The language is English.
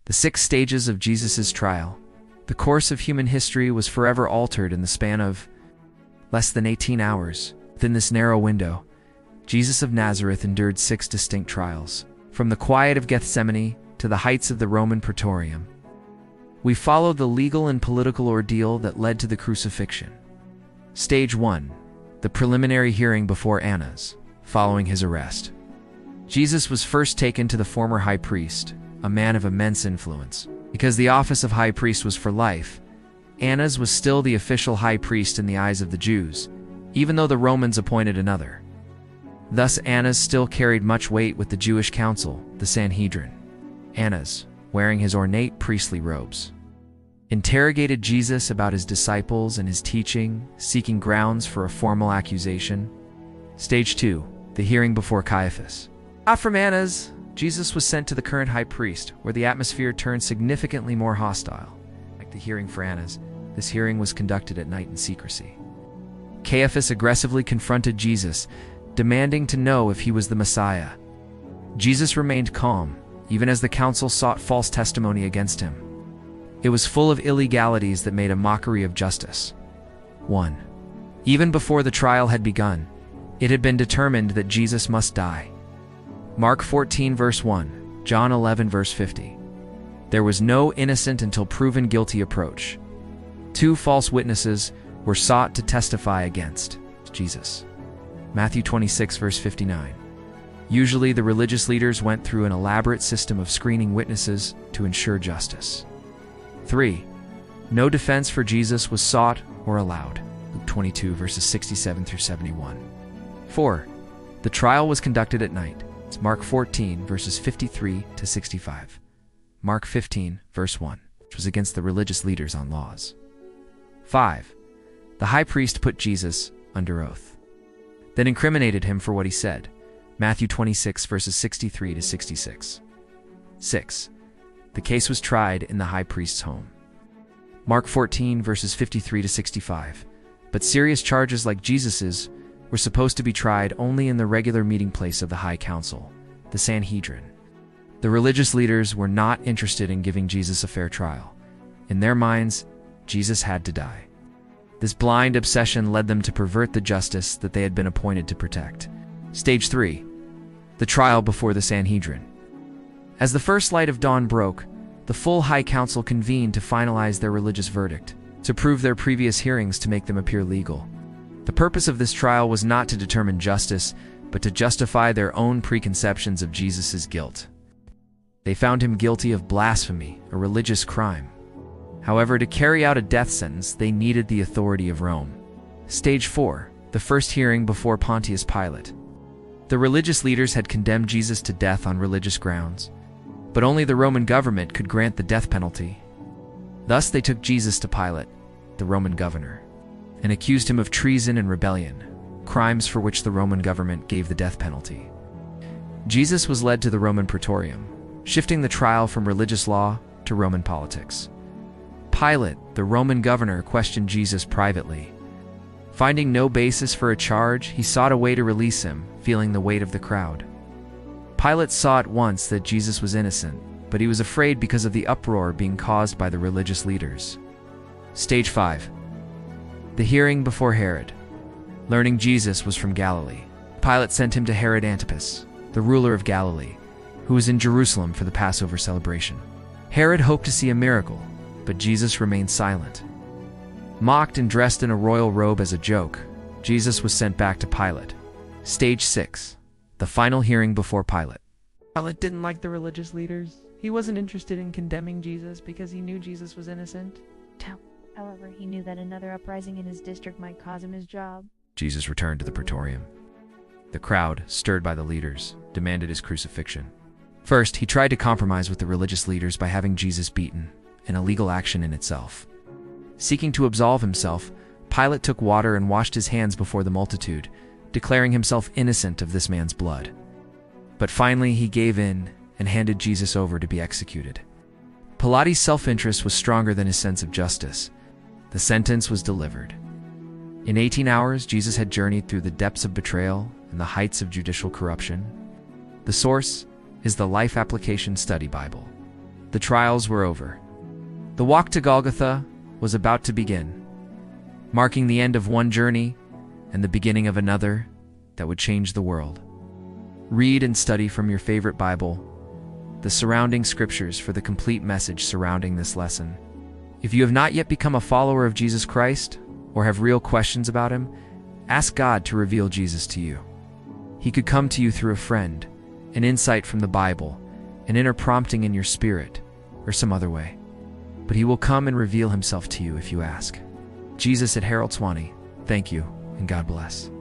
The 6 stages of Jesus' trial. The course of human history was forever altered in the span of less than 18 hours. Within this narrow window, Jesus of Nazareth endured 6 distinct trials, from the quiet of Gethsemane to the heights of the Roman Praetorium. We follow the legal and political ordeal that led to the crucifixion. Stage 1. The preliminary hearing before Annas, following his arrest. Jesus was first taken to the former high priest, a man of immense influence. Because the office of high priest was for life, Annas was still the official high priest in the eyes of the Jews, even though the Romans appointed another. Thus Annas still carried much weight with the Jewish council, the Sanhedrin. Annas, wearing his ornate priestly robes, interrogated Jesus about his disciples and his teaching, seeking grounds for a formal accusation. Stage 2. The hearing before Caiaphas. From Annas, Jesus was sent to the current high priest, where the atmosphere turned significantly more hostile. Like the hearing for Annas, this hearing was conducted at night in secrecy. Caiaphas aggressively confronted Jesus, demanding to know if he was the Messiah. Jesus remained calm, even as the council sought false testimony against him. It was full of illegalities that made a mockery of justice. 1. Even before the trial had begun, it had been determined that Jesus must die. Mark 14 verse 1, John 11 verse 50. There was no innocent until proven guilty approach. 2 false witnesses were sought to testify against Jesus. Matthew 26 verse 59. Usually the religious leaders went through an elaborate system of screening witnesses to ensure justice. 3. No defense for Jesus was sought or allowed. Luke 22 verses 67 through 71. 4. The trial was conducted at night. It's Mark 14 verses 53 to 65. Mark 15 verse 1, which was against the religious leaders on laws. 5. The high priest put Jesus under oath, then incriminated him for what he said. Matthew 26 verses 63 to 66. 6. The case was tried in the high priest's home. Mark 14 verses 53 to 65. But serious charges like Jesus's were supposed to be tried only in the regular meeting place of the high council, the Sanhedrin. The religious leaders were not interested in giving Jesus a fair trial. In their minds, Jesus had to die. This blind obsession led them to pervert the justice that they had been appointed to protect. Stage 3. The trial before the Sanhedrin. As the first light of dawn broke, the full high council convened to finalize their religious verdict, to prove their previous hearings to make them appear legal. The purpose of this trial was not to determine justice, but to justify their own preconceptions of Jesus' guilt. They found him guilty of blasphemy, a religious crime. However, to carry out a death sentence, they needed the authority of Rome. Stage 4. The first hearing before Pontius Pilate. The religious leaders had condemned Jesus to death on religious grounds, but only the Roman government could grant the death penalty. Thus they took Jesus to Pilate, the Roman governor, and accused him of treason and rebellion, crimes for which the Roman government gave the death penalty. Jesus was led to the Roman Praetorium, shifting the trial from religious law to Roman politics. Pilate, the Roman governor, questioned Jesus privately. Finding no basis for a charge, he sought a way to release him, feeling the weight of the crowd. Pilate saw at once that Jesus was innocent, but he was afraid because of the uproar being caused by the religious leaders. Stage 5. The hearing before Herod. Learning Jesus was from Galilee, Pilate sent him to Herod Antipas, the ruler of Galilee, who was in Jerusalem for the Passover celebration. Herod hoped to see a miracle, but Jesus remained silent. Mocked and dressed in a royal robe as a joke, Jesus was sent back to Pilate. Stage 6. The final hearing before Pilate. Pilate didn't like the religious leaders. He wasn't interested in condemning Jesus because he knew Jesus was innocent. However, he knew that another uprising in his district might cost him his job. Jesus returned to the Praetorium. The crowd, stirred by the leaders, demanded his crucifixion. First, he tried to compromise with the religious leaders by having Jesus beaten, an illegal action in itself. Seeking to absolve himself, Pilate took water and washed his hands before the multitude, declaring himself innocent of this man's blood. But finally he gave in and handed Jesus over to be executed. Pilate's self-interest was stronger than his sense of justice. The sentence was delivered. In 18 hours, Jesus had journeyed through the depths of betrayal and the heights of judicial corruption. The source is the Life Application Study Bible. The trials were over. The walk to Golgotha was about to begin, marking the end of one journey and the beginning of another that would change the world. Read and study from your favorite Bible, the surrounding scriptures for the complete message surrounding this lesson. If you have not yet become a follower of Jesus Christ or have real questions about him, ask God to reveal Jesus to you. He could come to you through a friend, an insight from the Bible, an inner prompting in your spirit, or some other way. But he will come and reveal himself to you if you ask. Jesus at HaroldSwaney, thank you, and God bless.